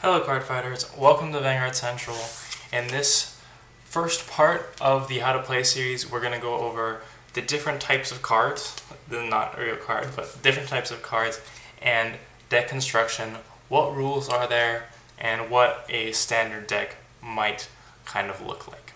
Hello Cardfighters, welcome to Vanguard Central. In this first part of the How to Play series, we're going to go over the different types of cards, not a real card, but different types of cards, and deck construction, what rules are there, and what a standard deck might kind of look like.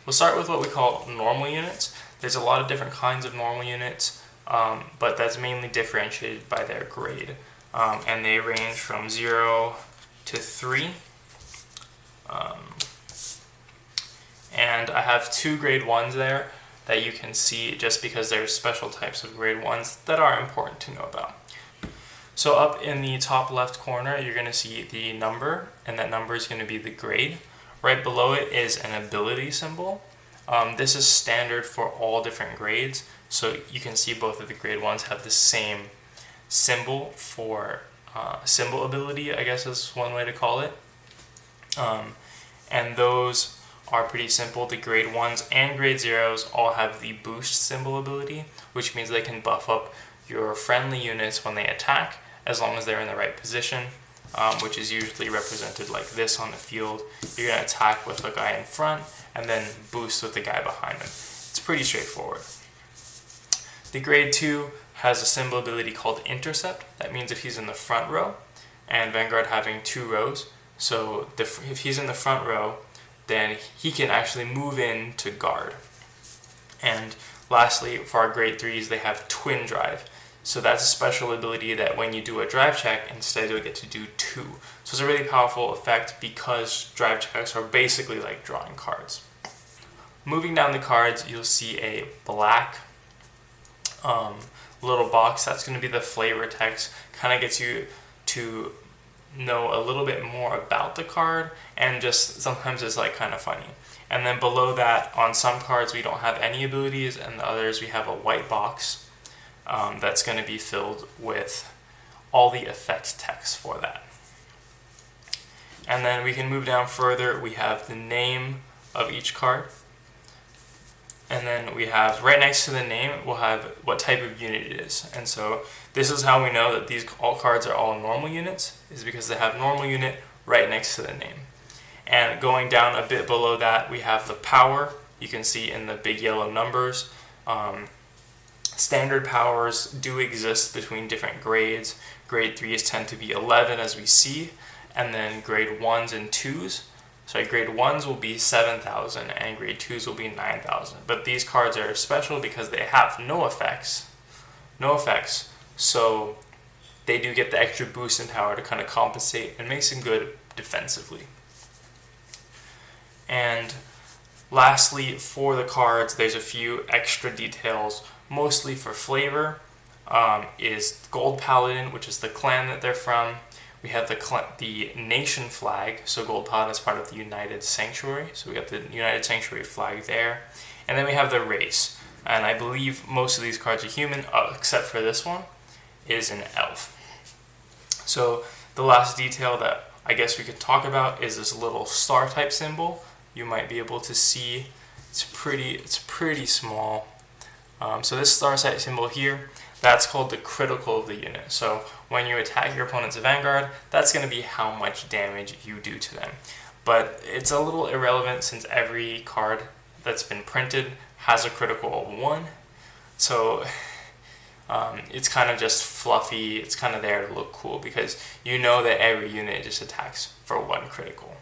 We'll start with what we call normal units. There's a lot of different kinds of normal units, but that's mainly differentiated by their grade. And they range from 0 to 3. And I have two grade 1s there that you can see just because there's special types of grade 1s that are important to know about. So up in the top left corner, you're going to see the number, and that number is going to be the grade. Right below it is an ability symbol. This is standard for all different grades, so you can see both of the grade 1s have the same symbol for symbol ability, I guess is one way to call it. And those are pretty simple. The grade 1s and grade 0s all have the boost symbol ability, which means they can buff up your friendly units when they attack, as long as they're in the right position, which is usually represented like this on the field. You're going to attack with the guy in front, and then boost with the guy behind him. It's pretty straightforward. The grade 2 has a symbol ability called intercept. That means if he's in the front row, and Vanguard having 2 rows, so if he's in the front row, then he can actually move in to guard. And lastly, for our grade 3s, they have twin drive. So that's a special ability that when you do a drive check, instead you'll get to do 2. So it's a really powerful effect because drive checks are basically like drawing cards. Moving down the cards, you'll see a black little box. That's going to be the flavor text. Kind of gets you to know a little bit more about the card, and just sometimes it's like kind of funny. And then below that, on some cards we don't have any abilities, and the others we have a white box that's going to be filled with all the effect text for that. And then we can move down further. We have the name of each card. And then we have, right next to the name, we'll have what type of unit it is. And so this is how we know that these all cards are all normal units, is because they have normal unit right next to the name. And going down a bit below that, we have the power. You can see in the big yellow numbers. Standard powers do exist between different grades. Grade 3s tend to be 11, as we see, and then grade 1s and 2s. So grade 1s will be 7,000 and grade 2s will be 9,000. But these cards are special because they have no effects. So they do get the extra boost in power to kind of compensate and makes them good defensively. And lastly, for the cards, there's a few extra details, mostly for flavor. Is Gold Paladin, which is the clan that they're from. We have the nation flag, so Gold Paladin is part of the United Sanctuary, so we got the United Sanctuary flag there. And then we have the race, and I believe most of these cards are human, except for this one, is an elf. So the last detail that I guess we could talk about is this little star type symbol. You might be able to see, it's pretty small. So this star type symbol here, that's called the critical of the unit. So when you attack your opponent's Vanguard, that's going to be how much damage you do to them. But it's a little irrelevant since every card that's been printed has a critical of 1. So it's kind of just fluffy. It's kind of there to look cool because you know that every unit just attacks for 1 critical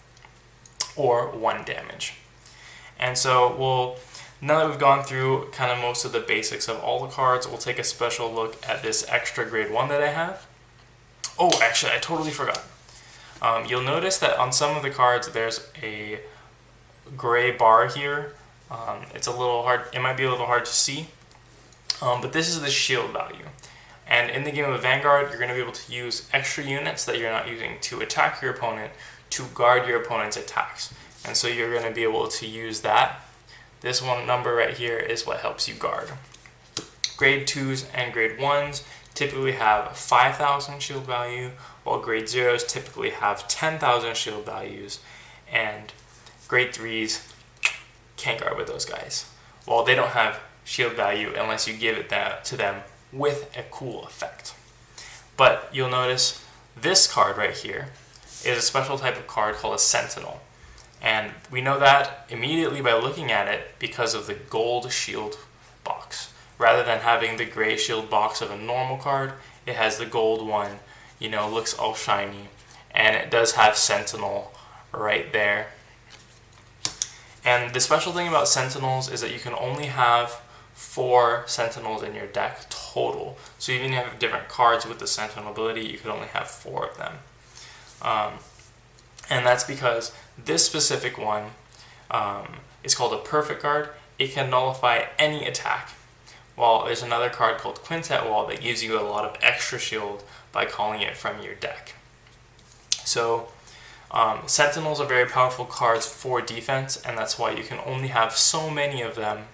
or 1 damage. And so now that we've gone through kind of most of the basics of all the cards, we'll take a special look at this extra grade 1 that I have. Oh, actually, I totally forgot. You'll notice that on some of the cards, there's a gray bar here. It's a little hard. It might be a little hard to see, but this is the shield value. And in the game of Vanguard, you're going to be able to use extra units that you're not using to attack your opponent to guard your opponent's attacks. And so you're going to be able to use that. This one number right here is what helps you guard. Grade 2s and grade 1s typically have 5,000 shield value, while grade 0s typically have 10,000 shield values, and grade 3s can't guard with those guys. Well, they don't have shield value unless you give it to them with a cool effect. But you'll notice this card right here, is a special type of card called a Sentinel. And we know that immediately by looking at it because of the gold shield box. Rather than having the gray shield box of a normal card, it has the gold one, looks all shiny. And it does have Sentinel right there. And the special thing about Sentinels is that you can only have 4 Sentinels in your deck total. So even if you have different cards with the Sentinel ability, you could only have 4 of them. And that's because this specific one is called a perfect card. It can nullify any attack. While there's another card called Quintet Wall that gives you a lot of extra shield by calling it from your deck. So Sentinels are very powerful cards for defense, and that's why you can only have so many of them,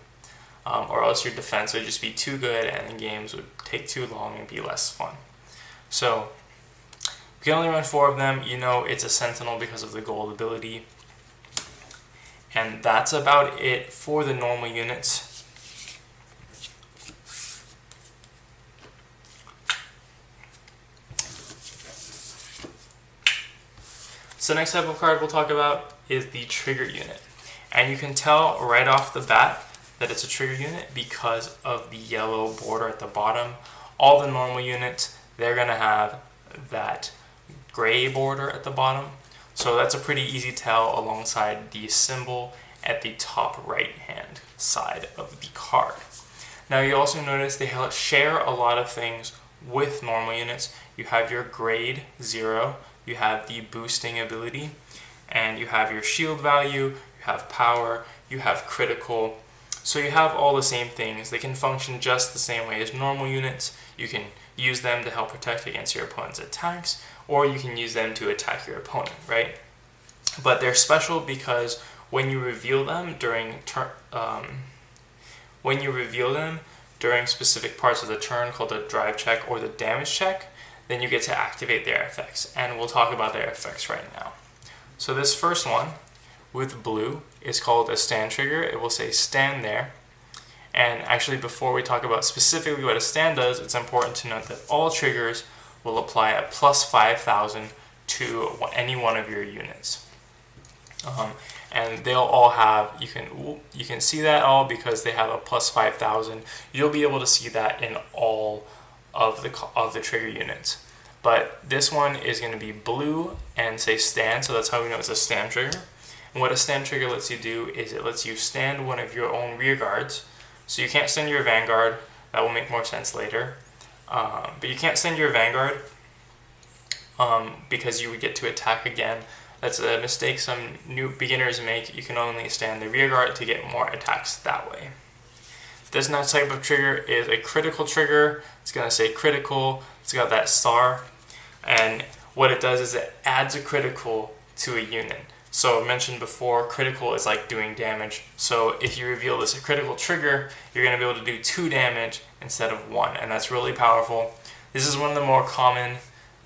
or else your defense would just be too good and the games would take too long and be less fun. So you can only run 4 of them. It's a Sentinel because of the gold ability. And that's about it for the normal units. So the next type of card we'll talk about is the trigger unit. And you can tell right off the bat that it's a trigger unit because of the yellow border at the bottom. All the normal units, they're going to have that gray border at the bottom. So that's a pretty easy tell alongside the symbol at the top right hand side of the card. Now you also notice they share a lot of things with normal units. You have your grade 0, you have the boosting ability, and you have your shield value, you have power, you have critical. So you have all the same things. They can function just the same way as normal units. You can use them to help protect against your opponent's attacks, or you can use them to attack your opponent, right? But they're special because when you reveal them during specific parts of the turn called the drive check or the damage check, then you get to activate their effects, and we'll talk about their effects right now. So this first one with blue is called a stand trigger. It will say stand there. And actually, before we talk about specifically what a stand does, it's important to note that all triggers will apply a plus 5,000 to any one of your units. And they'll all have, you can see that all because they have a plus 5,000. You'll be able to see that in all of the trigger units. But this one is going to be blue and say stand, so that's how we know it's a stand trigger. And what a stand trigger lets you do is it lets you stand one of your own rear guards. So you can't stand your Vanguard, that will make more sense later. But you can't stand your Vanguard because you would get to attack again. That's a mistake some new beginners make. You can only stand the rear guard to get more attacks that way. This next type of trigger is a critical trigger. It's going to say critical. It's got that star. And what it does is it adds a critical to a unit. So I mentioned before, critical is like doing damage. So if you reveal this critical trigger, you're going to be able to do 2 damage instead of 1. And that's really powerful. This is one of the more common,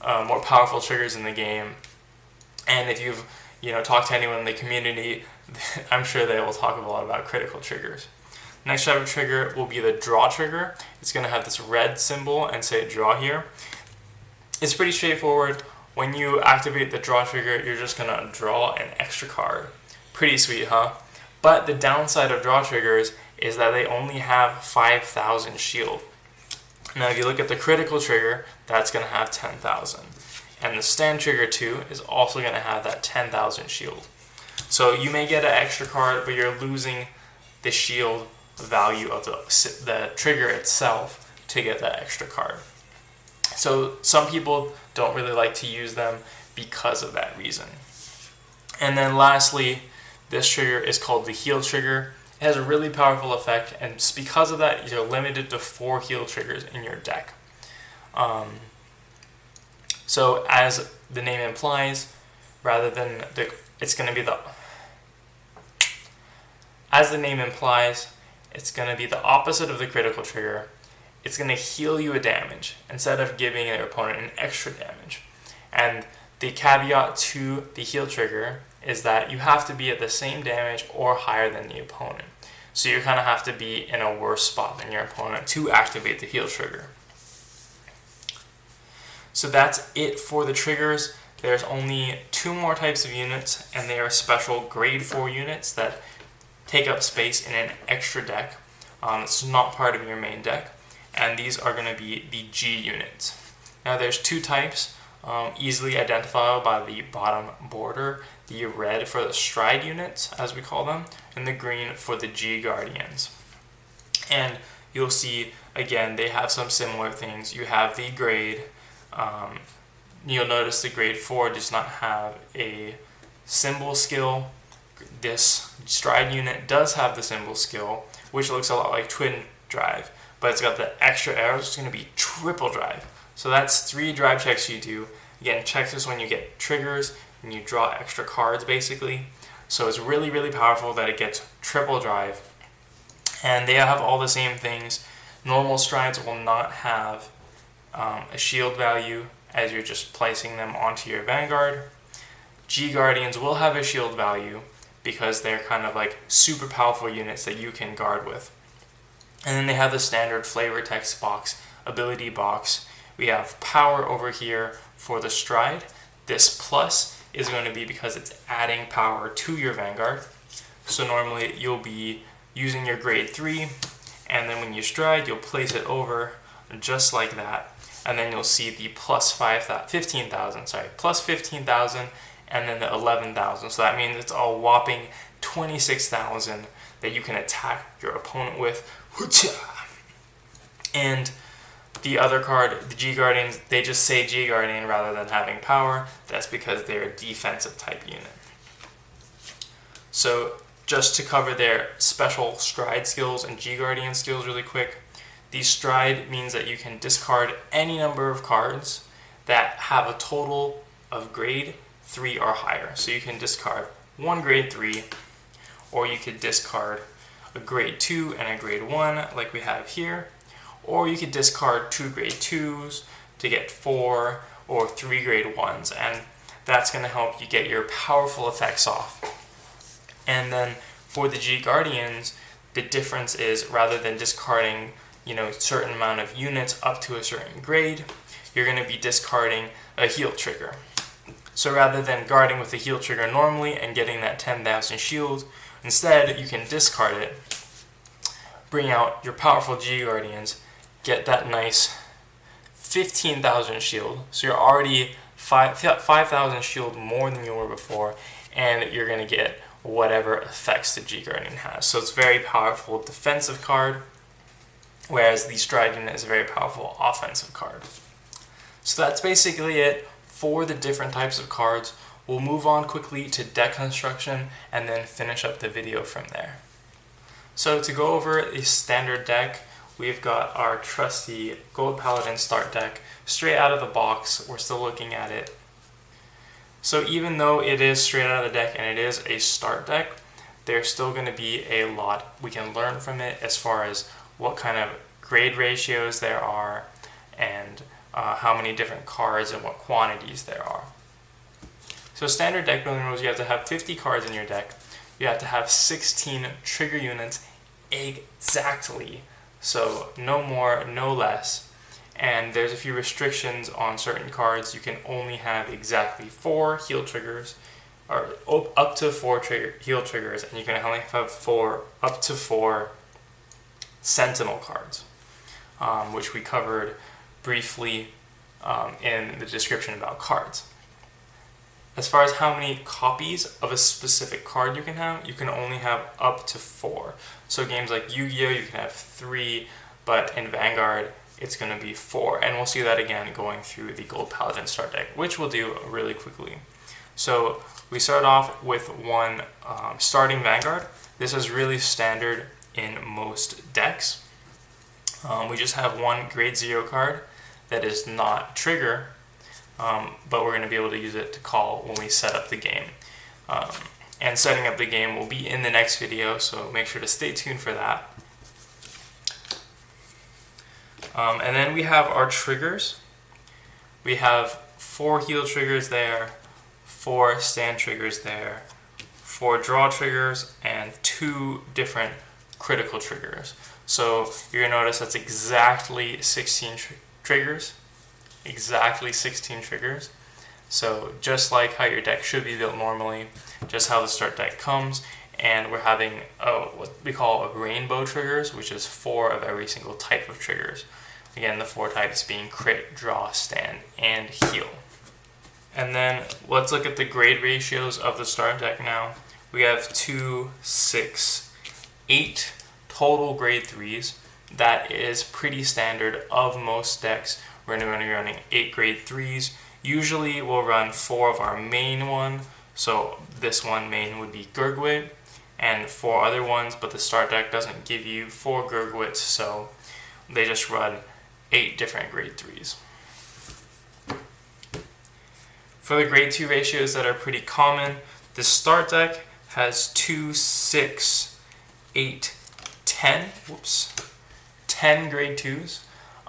more powerful triggers in the game. And if you've talked to anyone in the community, I'm sure they will talk a lot about critical triggers. Next type of trigger will be the draw trigger. It's going to have this red symbol and say draw here. It's pretty straightforward. When you activate the draw trigger, you're just going to draw an extra card. Pretty sweet, huh? But the downside of draw triggers is that they only have 5,000 shield. Now if you look at the critical trigger, that's going to have 10,000. And the stand trigger too is also going to have that 10,000 shield. So you may get an extra card, but you're losing the shield value of the trigger itself to get that extra card. So some people don't really like to use them because of that reason. And then lastly, this trigger is called the heal trigger. It has a really powerful effect, and because of that, you're limited to 4 heal triggers in your deck. So as the name implies, it's going to be the opposite of the critical trigger. It's going to heal you a damage instead of giving your opponent an extra damage. And the caveat to the heal trigger is that you have to be at the same damage or higher than the opponent. So you kind of have to be in a worse spot than your opponent to activate the heal trigger. So that's it for the triggers. there's only 2 more types of units, and they are special grade 4 units that take up space in an extra deck. It's not part of your main deck, and these are going to be the G units. Now there's 2 types, easily identifiable by the bottom border, the red for the stride units, as we call them, and the green for the G Guardians. And you'll see, again, they have some similar things. You have the grade. You'll notice the grade 4 does not have a symbol skill. This stride unit does have the symbol skill, which looks a lot like twin drive, but it's got the extra arrows. It's going to be triple drive. So that's 3 drive checks you do. Again, check this when you get triggers and you draw extra cards, basically. So it's really, really powerful that it gets triple drive. And they have all the same things. Normal strides will not have a shield value as you're just placing them onto your Vanguard. G Guardians will have a shield value because they're kind of like super powerful units that you can guard with. And then they have the standard flavor text box, ability box. We have power over here for the stride. This plus is going to be because it's adding power to your Vanguard. So normally you'll be using your grade 3, and then when you stride, you'll place it over just like that. And then you'll see the plus 15,000, and then the 11,000. So that means it's a whopping 26,000 that you can attack your opponent with. And the other card, the G Guardians, they just say G Guardian rather than having power. That's because they're a defensive type unit. So just to cover their special stride skills and G Guardian skills really quick, the stride means that you can discard any number of cards that have a total of grade 3 or higher. So you can discard 1 grade 3, or you could discard a grade 2 and a grade 1 like we have here, or you could discard 2 grade 2s to get 4 or 3 grade 1s, and that's going to help you get your powerful effects off. And then for the G Guardians, the difference is rather than discarding, certain amount of units up to a certain grade, you're going to be discarding a heal trigger. So rather than guarding with a heal trigger normally and getting that 10,000 shield, instead you can discard it, bring out your powerful G Guardians, get that nice 15,000 shield. So you're already 5,000 shield more than you were before, and you're going to get whatever effects the G Guardian has. So it's a very powerful defensive card, whereas the stride unit is a very powerful offensive card. So that's basically it for the different types of cards. We'll move on quickly to deck construction and then finish up the video from there. So to go over a standard deck, we've got our trusty Gold Paladin start deck straight out of the box. We're still looking at it. So even though it is straight out of the deck and it is a start deck, there's still going to be a lot we can learn from it as far as what kind of grade ratios there are and how many different cards and what quantities there are. So standard deck building rules, you have to have 50 cards in your deck. You have to have 16 trigger units exactly. So no more, no less. And there's a few restrictions on certain cards. You can only have exactly 4 heal triggers, or up to 4 heal triggers, and you can only have up to 4 sentinel cards, which we covered briefly in the description about cards. As far as how many copies of a specific card you can only have up to 4. So games like Yu-Gi-Oh! You can have 3, but in Vanguard it's going to be 4. And we'll see that again going through the Gold Paladin start deck, which we'll do really quickly. So we start off with one starting Vanguard. This is really standard in most decks. We just have one grade 0 card that is not trigger, but we're going to be able to use it to call when we set up the game. And setting up the game will be in the next video, so make sure to stay tuned for that. And then we have our triggers. We have 4 heal triggers there, 4 stand triggers there, 4 draw triggers, and 2 different critical triggers. So you're going to notice that's exactly 16 triggers. Exactly 16 triggers. So just like how your deck should be built normally, just how the start deck comes, and we're having what we call rainbow triggers, which is 4 of every single type of triggers. Again, the 4 types being crit, draw, stand, and heal. And then let's look at the grade ratios of the start deck now. We have 2, 6, 8 total grade 3s. That is pretty standard of most decks. We're going to be running 8 grade 3s. Usually we'll run 4 of our main one. So this one main would be Gurgwit, and 4 other ones, but the start deck doesn't give you 4 Gurgwits, so they just run 8 different grade 3s. For the grade 2 ratios that are pretty common, the start deck has 2, 6, 8, 10, 10 grade 2s.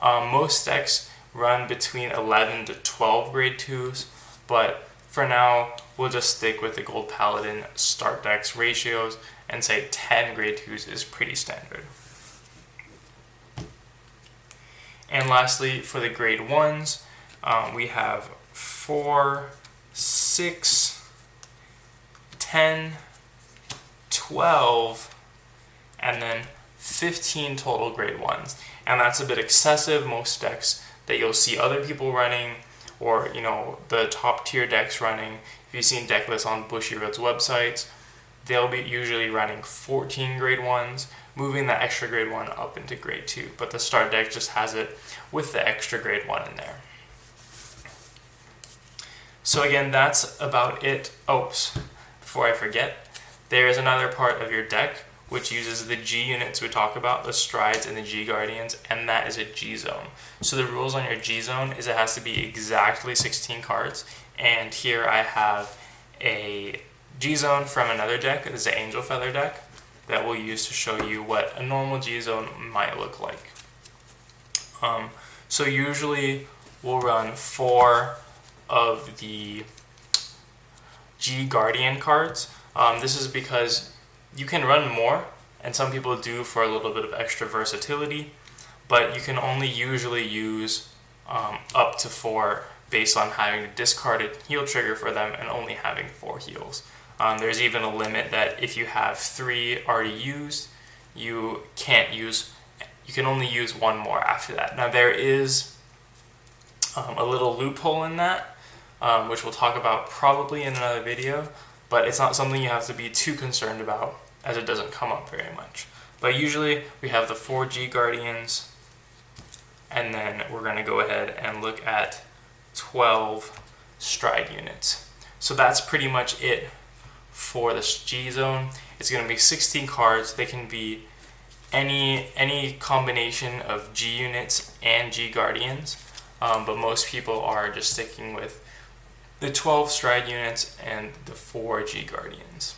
Most decks run between 11 to 12 grade 2s, but for now, we'll just stick with the Gold Paladin start deck's ratios and say 10 grade 2s is pretty standard. And lastly, for the grade 1s, we have 4, 6, 10, 12, and then 15 total grade 1s. And that's a bit excessive. Most decks that you'll see other people running, or the top tier decks running, if you've seen deck lists on Bushiroad's websites, they'll be usually running 14 grade 1s, moving the extra grade 1 up into grade 2, but the start deck just has it with the extra grade 1 in there. So again, that's about it. Oops, before I forget, there is another part of your deck which uses the G units we talk about, the Strides and the G Guardians, and that is a G zone. So the rules on your G zone is it has to be exactly 16 cards, and here I have a G zone from another deck. This is the Angel Feather deck that we'll use to show you what a normal G zone might look like. So usually we'll run 4 of the G Guardian cards. This is because you can run more, and some people do for a little bit of extra versatility, but you can only usually use up to 4 based on having a discarded heal trigger for them and only having 4 heals. There's even a limit that if you have 3 already used, you can only use 1 more after that. Now there is a little loophole in that, which we'll talk about probably in another video, but it's not something you have to be too concerned about, as it doesn't come up very much. But usually we have the 4 G Guardians, and then we're going to go ahead and look at 12 Stride units. So that's pretty much it for this G zone. It's going to be 16 cards. They can be any combination of G units and G Guardians, but most people are just sticking with the 12 Stride units and the 4 G Guardians.